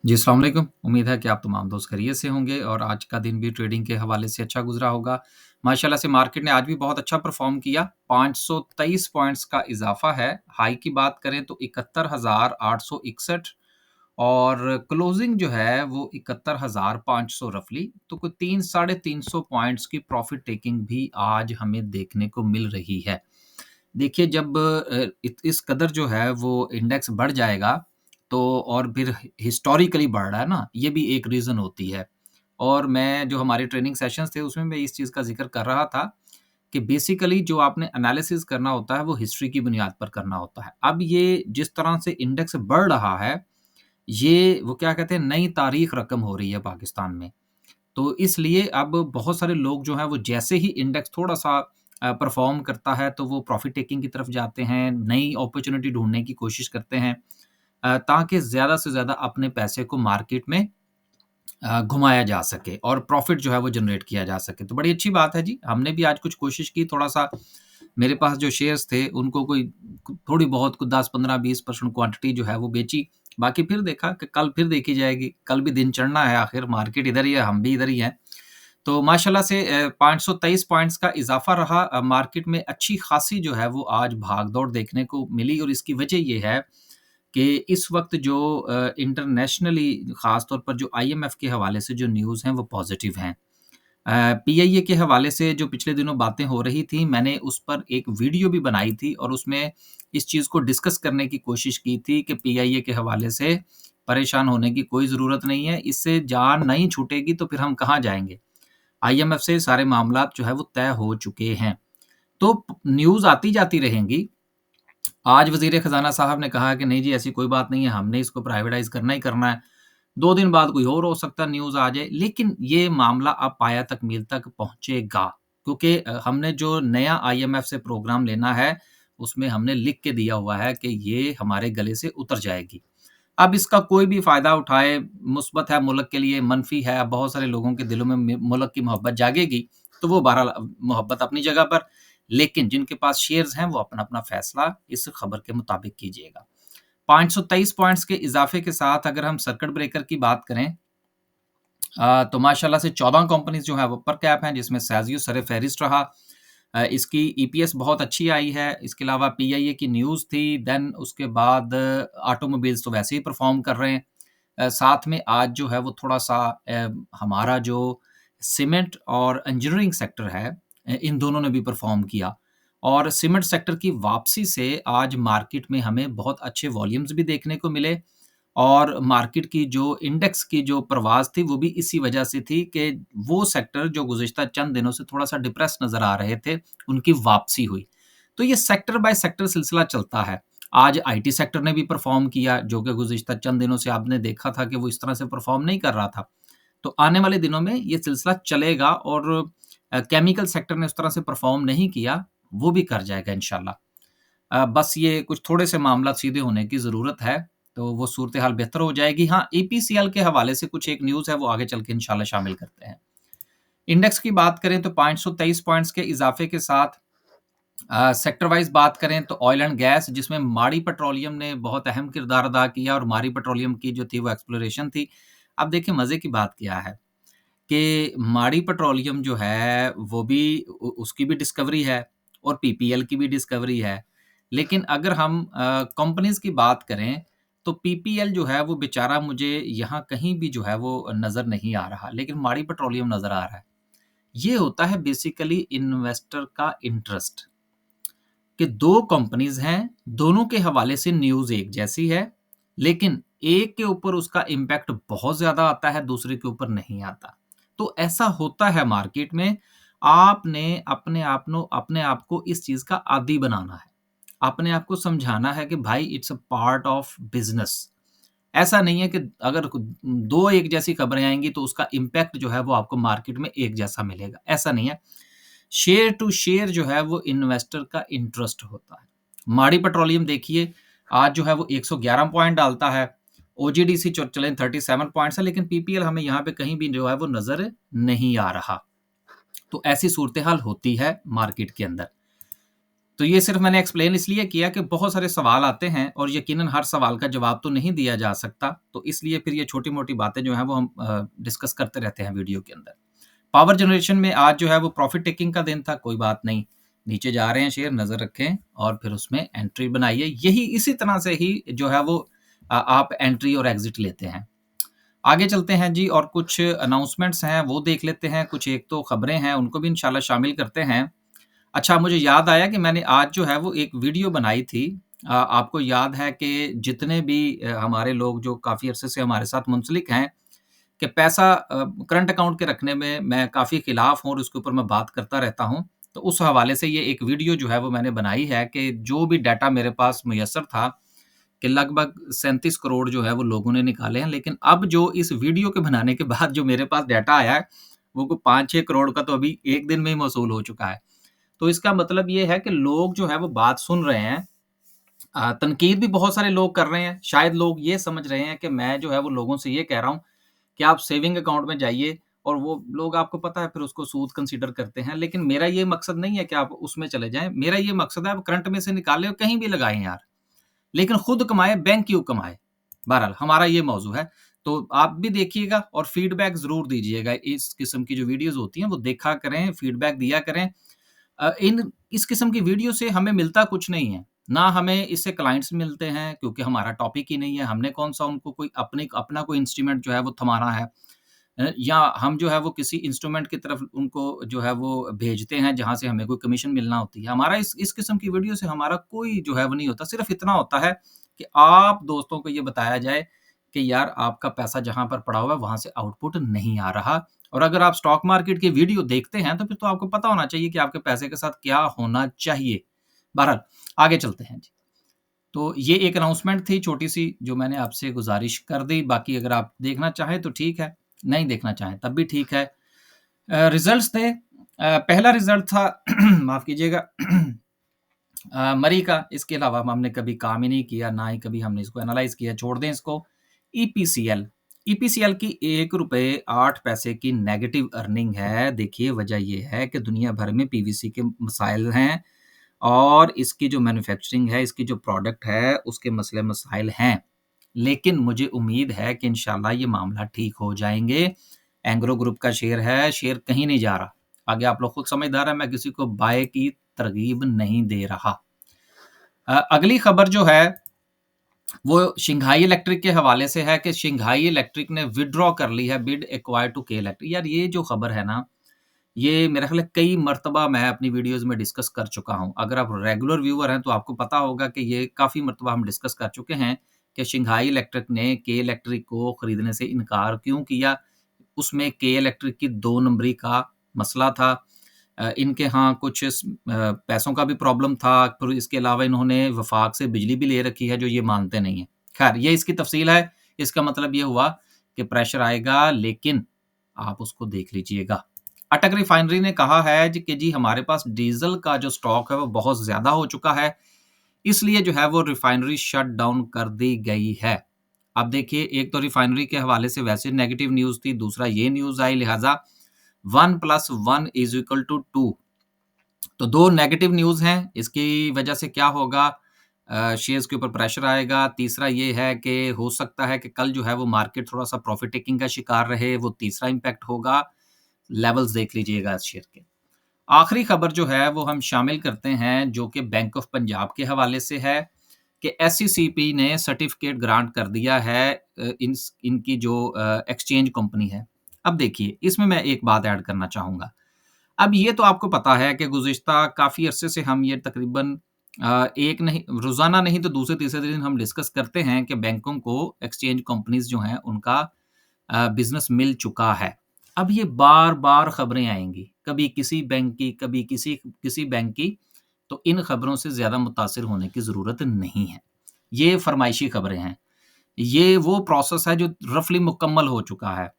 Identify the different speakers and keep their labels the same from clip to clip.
Speaker 1: जी, अस्सलाम वालेकुम। उम्मीद है कि आप तमाम दोस्त खैरियत से होंगे और आज का दिन भी ट्रेडिंग के हवाले से अच्छा गुज़रा होगा। माशाल्लाह से मार्केट ने आज भी बहुत अच्छा परफ़ॉर्म किया। 523 पॉइंट्स का इज़ाफ़ा है। हाई की बात करें तो 71,861 और क्लोज़िंग जो है वो 71,500 रफ़ली। तो कोई 3 साढ़े 300 पॉइंट्स की प्रॉफ़िट टेकिंग भी आज हमें देखने को मिल रही है। देखिए जब इस कदर जो है वो इंडेक्स बढ़ जाएगा तो और फिर हिस्टोरिकली बढ़ रहा है ना, ये भी एक रीज़न होती है। और मैं जो हमारे ट्रेनिंग सेशंस थे उसमें मैं इस चीज़ का ज़िक्र कर रहा था कि बेसिकली जो आपने एनालिसिस करना होता है वो हिस्ट्री की बुनियाद पर करना होता है। अब ये जिस तरह से इंडेक्स बढ़ रहा है, ये वो क्या कहते हैं नई तारीख़ रकम हो रही है पाकिस्तान में। तो इसलिए अब बहुत सारे लोग जो हैं वो जैसे ही इंडेक्स थोड़ा-सा परफ़ॉर्म करता है तो वो प्रॉफ़िट टेकिंग की तरफ जाते हैं, नई अपॉर्च्युनिटी ढूँढने की कोशिश करते हैं ताकि ज़्यादा से ज़्यादा अपने पैसे को मार्केट में घुमाया जा सके और प्रॉफ़िट जो है वो जनरेट किया जा सके। तो बड़ी अच्छी बात है जी, हमने भी आज कुछ कोशिश की थोड़ा-सा मेरे पास जो शेयर्स थे उनको कोई थोड़ी बहुत कुछ 10, 15, 20% क्वांटिटी जो है वो बेची। बाकी फिर देखा कि कल फिर देखी जाएगी, कल भी दिन चढ़ना है आखिर मार्केट इधर ही है, हम भी इधर ही हैं। तो माशाल्लाह से 523 पॉइंट्स का इज़ाफ़ा रहा मार्केट में अच्छी खासी जो है वो आज भाग-दौड़ देखने को मिली और इसकी वजह ये है कि इस वक़्त जो इंटरनेशनली ख़ास तौर पर जो आईएमएफ के हवाले से जो न्यूज़ हैं वो पॉज़िटिव हैं। पीआईए के हवाले से जो पिछले दिनों बातें हो रही थी, मैंने उस पर एक वीडियो भी बनाई थी और उसमें इस चीज़ को डिस्कस करने की कोशिश की थी कि पीआईए के हवाले से परेशान होने की कोई ज़रूरत नहीं है, इससे जान नहीं छूटेगी तो फिर हम कहाँ जाएँगे? आईएमएफ से सारे मामलात जो है वो तय हो चुके हैं। तो न्यूज़ आती जाती रहेंगी। आज वज़ीर ख़ज़ाना साहब ने कहा कि नहीं जी ऐसी कोई बात नहीं है, हमने इसको प्राइवेटाइज़ करना ही करना है। 2 दिन बाद कोई और हो सकता है न्यूज़ आ जाए, लेकिन ये मामला अब पाया तकमील तक पहुँचेगा क्योंकि हमने जो नया आईएमएफ से प्रोग्राम लेना है, उसमें हमने लिख के दिया हुआ है कि ये हमारे गले से उतर जाएगी। अब इसका कोई भी फ़ायदा उठाए, मुस्बत है मुल्क के लिए, मनफ़ी है, बहुत सारे लोगों के दिलों में मुल्क की मोहब्बत जागेगी, तो वो बहरहाल मोहब्बत अपनी जगह पर, लेकिन जिनके पास शेयर्स हैं, वो अपना-अपना फ़ैसला इस खबर के मुताबिक कीजिएगा। 523 पॉइंट्स के इज़ाफ़े के साथ अगर हम सर्किट ब्रेकर की बात करें तो माशाल्लाह से 14 कंपनीज़ जो हैं वो अपर कैप हैं जिसमें साज़ियो सर-ए-फ़हरिस्त रहा। इसकी ईपीएस बहुत अच्छी आई है। इसके अलावा पीआईए की न्यूज़ थी, देन उसके बाद ऑटोमोबाइल्स तो वैसे ही परफ़ॉर्म कर रहे हैं। साथ में आज जो है वो थोड़ा-सा हमारा जो सीमेंट और इंजीनियरिंग सेक्टर है इन दोनों ने भी परफ़ॉर्म किया। और सीमेंट सेक्टर की वापसी से आज मार्केट में हमें बहुत अच्छे वॉल्यूम्स भी देखने को मिले और मार्केट की जो इंडेक्स की जो प्रवास थी, वो भी इसी वजह से थी कि वो सेक्टर जो गुज़िश्ता चंद दिनों से थोड़ा-सा डिप्रेस नज़र आ रहे थे, उनकी वापसी हुई। तो ये सेक्टर बाय सेक्टर सिलसिला चलता है। आज आईटी सेक्टर ने भी परफ़ॉर्म किया, जो कि गुज़िश्ता चंद दिनों से आपने देखा था कि वो इस तरह से परफ़ॉर्म नहीं कर रहा था। तो आने वाले दिनों में ये सिलसिला चलेगा और केमिकल सेक्टर ने उस तरह से परफ़ॉर्म नहीं किया, वो भी कर जाएगा इंशाल्लाह। बस ये कुछ थोड़े-से मामला सीधे होने की ज़रूरत है, तो वो सूरत-ए-हाल बेहतर हो जाएगी। हाँ, ईपीसीएल के हवाले से कुछ एक न्यूज़ है, वो आगे चल के इंशाल्लाह शामिल करते हैं। इंडेक्स की बात करें तो 523 पॉइंट्स के इज़ाफ़े के साथ सेक्टर वाइज़ बात करें तो ऑयल एंड गैस जिसमें माड़ी पेट्रोलियम ने बहुत अहम किरदार अदा किया और माड़ी पेट्रोलियम की जो थी वो एक्सप्लोरेशन थी। अब देखिए मज़े की बात क्या है कि माड़ी पेट्रोलियम जो है वो भी उसकी भी डिस्कवरी है और पीपीएल की भी डिस्कवरी है। लेकिन अगर हम कंपनीज़ की बात करें तो पीपीएल जो है वो बेचारा मुझे यहाँ कहीं भी जो है वो नज़र नहीं आ रहा, लेकिन माड़ी पेट्रोलियम नज़र आ रहा है। ये होता है बेसिकली इन्वेस्टर का इंटरेस्ट कि 2 कंपनीज़ हैं, दोनों के हवाले से न्यूज़ एक जैसी है, लेकिन एक के ऊपर उसका इम्पैक्ट बहुत ज़्यादा आता है, दूसरे के ऊपर नहीं आता। तो ऐसा होता है मार्केट में, आपने अपने आप को इस चीज़ का आदी बनाना है। अपने आप को समझाना है कि भाई it's a part of business. ऐसा नहीं है कि अगर 2 एक जैसी खबरें आएँगी तो उसका इम्पैक्ट जो है वो आपको मार्केट में एक जैसा मिलेगा, ऐसा नहीं है। शेयर टू शेयर जो है वो इन्वेस्टर का इंटरेस्ट होता है। माड़ी पेट्रोलियम देखिए, आज जो है वो 111 पॉइंट डालता है। ओजीडीसी चलें 37 पॉइंट्स है, लेकिन पीपीएल हमें यहाँ पे कहीं भी जो है वो नज़र नहीं आ रहा। तो ऐसी सूरत-ए-हाल होती है मार्केट के अंदर। तो ये सिर्फ़ मैंने एक्सप्लेन इसलिए किया कि बहुत सारे सवाल आते हैं और यकीनन हर सवाल का जवाब तो नहीं दिया जा सकता, तो इसलिए फिर ये छोटी-मोटी बातें जो हैं वो हम डिस्कस करते रहते हैं वीडियो के अंदर। पावर जनरेशन में आज जो है वो प्रॉफ़िट टेकिंग का दिन था, कोई बात नहीं। नीचे जा रहे हैं शेयर, नज़र रखें और फिर उसमें एंट्री बनाइए। यही इसी तरह से ही जो है वो आप एंट्री और एग्ज़िट लेते हैं। आगे चलते हैं जी और कुछ अनाउंसमेंट्स हैं, वो देख लेते हैं। कुछ एक तो खबरें हैं, उनको भी इंशाल्लाह शामिल करते हैं। अच्छा, मुझे याद आया कि मैंने आज जो है वो एक वीडियो बनाई थी। आपको याद है कि जितने भी हमारे लोग जो काफ़ी अरसे से हमारे साथ मुंसलिक हैं कि पैसा करंट अकाउंट के रखने में मैं काफ़ी खिलाफ हूँ और उसके ऊपर मैं बात करता रहता हूँ। तो उस हवाले से ये एक वीडियो जो है वो मैंने बनाई है कि जो भी डाटा मेरे पास मुयस्सर था कि लगभग 37 करोड़ जो है वो लोगों ने निकाले हैं। लेकिन अब जो इस वीडियो के बनाने के बाद जो मेरे पास डाटा आया है, वो को 5-6 करोड़ का तो अभी 1 दिन में ही मौसूल हो चुका है। तो इसका मतलब ये है कि लोग जो है वो बात सुन रहे हैं। तनकीद भी बहुत सारे लोग कर रहे हैं। शायद लोग ये समझ रहे हैं कि मैं जो है वो लोगों से ये कह रहा हूँ कि आप सेविंग अकाउंट में जाइए और वो लोग आपको पता है फिर उसको सूद कंसीडर करते हैं। लेकिन मेरा ये मकसद नहीं है कि आप उसमें चले जाएँ। मेरा ये मकसद है आप करंट में से निकालें और कहीं भी लगाएँ यार। लेकिन खुद कमाएँ, बैंक क्यों कमाए? बहरहाल हमारा ये मौज़ू है। तो आप भी देखिएगा और फीडबैक ज़रूर दीजिएगा। इस किस्म की जो वीडियोज़ होती हैं वो देखा करें, फीडबैक दिया करें। इन इस किस्म की वीडियो से हमें मिलता कुछ नहीं है। ना हमें इससे क्लाइंट्स मिलते हैं क्योंकि हमारा टॉपिक ही नहीं है। हमने कौन-सा उनको कोई अपना कोई इंस्ट्रूमेंट जो है वो थमाना है। या हम जो है वो किसी इंस्ट्रूमेंट की तरफ उनको जो है वो भेजते हैं जहाँ से हमें कोई कमीशन मिलना होती है। हमारा इस किस्म की वीडियो से हमारा कोई जो है वो नहीं होता। सिर्फ़ इतना होता है कि आप दोस्तों को ये बताया जाए कि यार आपका पैसा जहाँ पर पड़ा हुआ है वहाँ से आउटपुट नहीं आ रहा। और अगर आप स्टॉक मार्केट की वीडियो देखते हैं तो फिर तो आपको पता होना चाहिए कि आपके पैसे के साथ क्या होना चाहिए। बहरहाल आगे चलते हैं जी। तो ये एक अनाउंसमेंट थी छोटी-सी जो मैंने आपसे गुज़ारिश कर दी। बाकी अगर आप देखना चाहें तो ठीक है, नहीं देखना चाहें तब भी ठीक है। रिज़ल्ट्स थे। पहला रिज़ल्ट था माफ़ कीजिएगा मरी का। इसके अलावा हमने कभी काम ही नहीं किया, ना ही कभी हमने इसको एनालाइज़ किया, छोड़ दें इसको। ईपीसीएल, ईपीसीएल की ₹1.08 की नेगेटिव अर्निंग है। देखिए वजह ये है कि दुनिया भर में पीवीसी के मसाइल हैं और इसकी जो मैन्युफैक्चरिंग है, इसकी जो प्रोडक्ट है, उसके मसले-मसाइल हैं। लेकिन मुझे उम्मीद है कि इंशाल्लाह ये मामला ठीक हो जाएँगे। एंग्रो ग्रुप का शेयर है, शेयर कहीं नहीं जा रहा। आगे आप लोग खुद समझदार हैं, मैं किसी को बाय की तरगीब नहीं दे रहा। अगली खबर जो है, वो शंघाई इलेक्ट्रिक के हवाले से है कि शंघाई इलेक्ट्रिक ने विथड्रॉ कर ली है बिड एक्वायर टू के इलेक्ट्रिक। यार ये जो खबर है ना, ये मेरा ख़्याल है कई मर्तबा मैं अपनी वीडियोज़ में डिस्कस कर चुका हूँ। अगर आप रेगुलर व्यूअर हैं तो आपको पता होगा कि ये काफ़ी मर्तबा हम डिस्कस कर चुके हैं कि शंघाई इलेक्ट्रिक ने के इलेक्ट्रिक को खरीदने से इनकार क्यों किया। उसमें के इलेक्ट्रिक की 2 नंबरी का मसला था। इनके यहाँ कुछ पैसों का भी प्रॉब्लम था, फिर इसके अलावा इन्होंने वफ़ाक से बिजली भी ले रखी है जो ये मानते नहीं हैं। ख़ैर ये इसकी तफ़सील है, इसका मतलब ये हुआ कि प्रेशर आएगा लेकिन आप उसको देख लीजिएगा। अटक रिफाइनरी ने कहा है जी कि जी हमारे पास डीज़ल का जो स्टॉक है वो बहुत ज़्यादा हो चुका है, इसलिए जो है वो रिफाइनरी शट डाउन कर दी गई है। अब देखिए एक तो रिफाइनरी के हवाले से वैसे नेगेटिव न्यूज़ थी, दूसरा ये न्यूज़ आई लिहाज़ा 1 + 1 = 2 तो 2 नेगेटिव न्यूज़ हैं, इसकी वजह से क्या होगा शेयर्स के ऊपर प्रेशर आएगा। तीसरा ये है कि हो सकता है कि कल जो है वो मार्केट थोड़ा-सा प्रॉफ़िट टेकिंग का शिकार रहे, वो तीसरा इम्पैक्ट होगा। लेवल्स देख लीजिएगा इस शेयर के। आखिरी खबर जो है वो हम शामिल करते हैं जो कि बैंक ऑफ पंजाब के हवाले से है कि एससीसीपी ने सर्टिफिकेट ग्रांट कर दिया है इनकी जो एक्सचेंज कंपनी है। अब देखिए इसमें मैं एक बात ऐड करना चाहूँगा। अब ये तो आपको पता है कि गुज़िश्ता काफ़ी अरसे से हम ये तकरीबन एक नहीं रोज़ाना नहीं तो दूसरे-तीसरे दिन हम डिस्कस करते हैं कि बैंकों को एक्सचेंज कंपनीज़ जो हैं उनका बिज़नेस मिल चुका है। अब ये बार-बार खबरें आएँगी, कभी किसी बैंक की, कभी किसी किसी बैंक की, तो इन खबरों से ज़्यादा मुतासिर होने की ज़रूरत नहीं है। ये फ़रमाइशी खबरें हैं। ये वो प्रोसेस है जो रफ़ली मुकम्मल हो चुका है।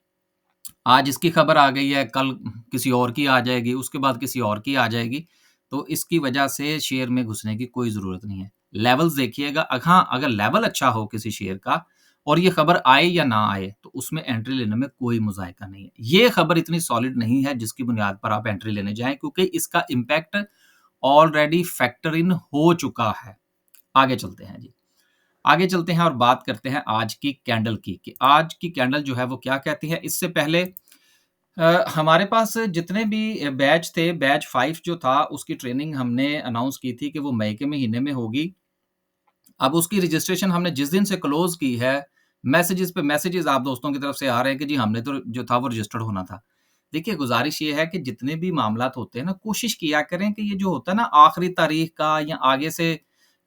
Speaker 1: आज इसकी खबर आ गई है, कल किसी और की आ जाएगी, उसके बाद किसी और की आ जाएगी, तो इसकी वजह से शेयर में घुसने की कोई ज़रूरत नहीं है। लेवल्स देखिएगा हाँ, अगर लेवल अच्छा हो किसी शेयर का और ये खबर आए या ना आए, तो उसमें एंट्री लेने में कोई मुज़ायका नहीं है। ये खबर इतनी सॉलिड नहीं है जिसकी बुनियाद पर आप एंट्री लेने जाएँ क्योंकि इसका इम्पैक्ट ऑलरेडी फैक्टर इन हो चुका है। आगे चलते हैं जी। आगे चलते हैं और बात करते हैं आज की कैंडल की, कि आज की कैंडल जो है वो क्या कहती है। इससे पहले हमारे पास जितने भी बैच थे, बैच 5 जो था उसकी ट्रेनिंग हमने अनाउंस की थी कि वो मई के महीने में होगी। अब उसकी रजिस्ट्रेशन हमने जिस दिन से क्लोज़ की है, मैसेजेस पे मैसेजेस आप दोस्तों की तरफ से आ रहे हैं कि जी हमने तो जो था वो रजिस्टर्ड होना था। देखिए, गुज़ारिश ये है कि जितने भी मामलात होते हैं ना, कोशिश किया करें कि ये जो होता है ना आखिरी तारीख का या आगे से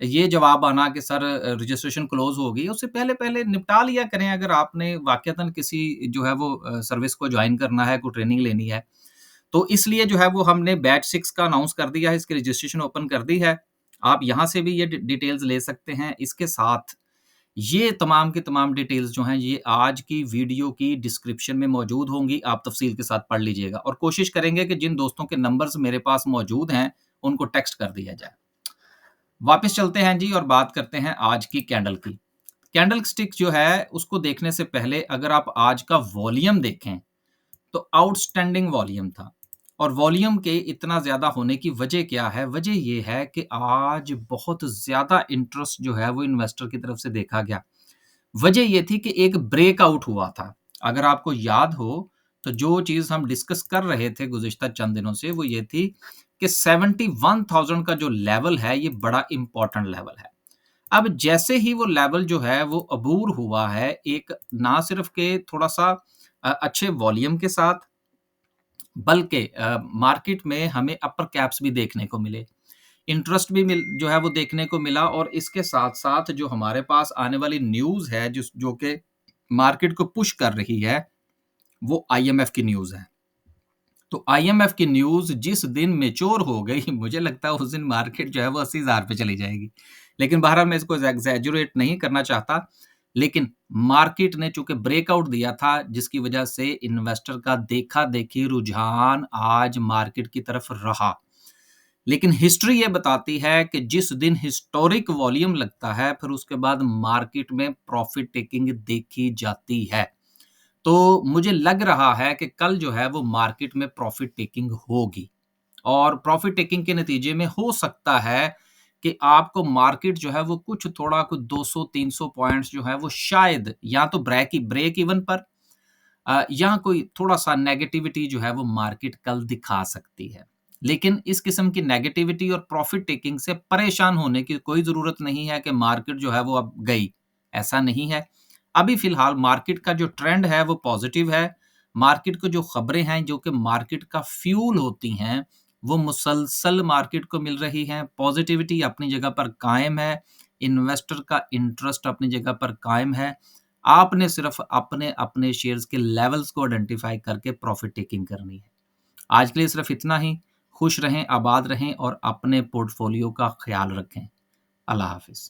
Speaker 1: ये जवाब आना कि सर रजिस्ट्रेशन क्लोज़ हो गई, उससे पहले-पहले निपटा लिया करें। अगर आपने वाक़ईतन किसी जो है वो सर्विस को जॉइन करना है, कोई ट्रेनिंग लेनी है, तो इसलिए जो है वो हमने बैच 6 का अनाउंस कर दिया है, इसकी रजिस्ट्रेशन ओपन कर दी है। आप यहाँ से भी ये डिटेल्स ले सकते हैं। इसके साथ ये तमाम की तमाम डिटेल्स जो हैं ये आज की वीडियो की डिस्क्रिप्शन में मौजूद होंगी, आप तफ़सील के साथ पढ़ लीजिएगा और कोशिश करेंगे कि जिन दोस्तों के नंबर्स मेरे पास मौजूद हैं, उनको टेक्स्ट कर दिया जाए। वापस चलते हैं जी और बात करते हैं आज की कैंडल की। कैंडल स्टिक जो है उसको देखने से पहले अगर आप आज का वॉल्यूम देखें, तो आउटस्टैंडिंग वॉल्यूम था और वॉल्यूम के इतना ज़्यादा होने की वजह क्या है? वजह ये है कि आज बहुत ज़्यादा इंटरेस्ट जो है वो इन्वेस्टर की तरफ से देखा गया। वजह ये थी कि एक ब्रेकआउट हुआ था। अगर आपको याद हो, तो जो चीज़ हम डिस्कस कर रहे थे गुज़िश्ता चंद दिनों से, वो ये थी कि 71,000 का जो लेवल है, ये बड़ा इम्पोर्टेंट लेवल है। अब जैसे ही वो लेवल जो है, वो अबूर हुआ है, एक ना सिर्फ़ के थोड़ा-सा अच्छे वॉल्यूम के साथ, बल्कि मार्केट में हमें अपर कैप्स भी देखने को मिले। इंटरेस्ट भी मिल जो है वो देखने को मिला और इसके साथ-साथ जो हमारे पास आने वाली न्यूज़ है जिस जो कि मार्केट को पुश कर रही है, वो आईएमएफ की न्यूज़ है। तो आईएमएफ की न्यूज़ जिस दिन मैच्योर हो गई, मुझे लगता है उस दिन मार्केट जो है वो 80,000 पे चली जाएगी। लेकिन बहरहाल मैं इसको एक्ज़ैजुरेट नहीं करना चाहता, लेकिन मार्केट ने चूँकि ब्रेकआउट दिया था जिसकी वजह से इन्वेस्टर का देखा-देखी रुझान आज मार्केट की तरफ रहा। लेकिन हिस्ट्री ये बताती है कि जिस दिन हिस्टोरिक वॉल्यूम लगता है, फिर उसके बाद मार्केट में प्रॉफ़िट टेकिंग देखी जाती है। तो मुझे लग रहा है कि कल जो है वो मार्केट में प्रॉफ़िट टेकिंग होगी और प्रॉफ़िट टेकिंग के नतीजे में हो सकता है कि आपको मार्केट जो है वो कुछ थोड़ा कुछ 200-300 पॉइंट्स जो है वो शायद या तो ब्रेक इवन पर या कोई थोड़ा-सा नेगेटिविटी जो है वो मार्केट कल दिखा सकती है। लेकिन इस किस्म की नेगेटिविटी और प्रॉफ़िट टेकिंग से परेशान होने की कोई ज़रूरत नहीं है कि मार्केट जो है वो अब गई, ऐसा नहीं है। अभी फ़िलहाल मार्केट का जो ट्रेंड है वो पॉज़िटिव है। मार्केट को जो खबरें हैं जो कि मार्केट का फ्यूल होती हैं, वो मुसलसल मार्केट को मिल रही हैं। पॉज़िटिविटी अपनी जगह पर कायम है, इन्वेस्टर का इंटरेस्ट अपनी जगह पर कायम है। आपने सिर्फ़ अपने-अपने शेयर्स के लेवल्स को आइडेंटिफ़ाई करके प्रॉफ़िट टेकिंग करनी है। आज के लिए सिर्फ़ इतना ही। खुश रहें, आबाद रहें और अपने पोर्टफ़ोलियो का ख़्याल रखें। अल्लाह हाफ़िज़।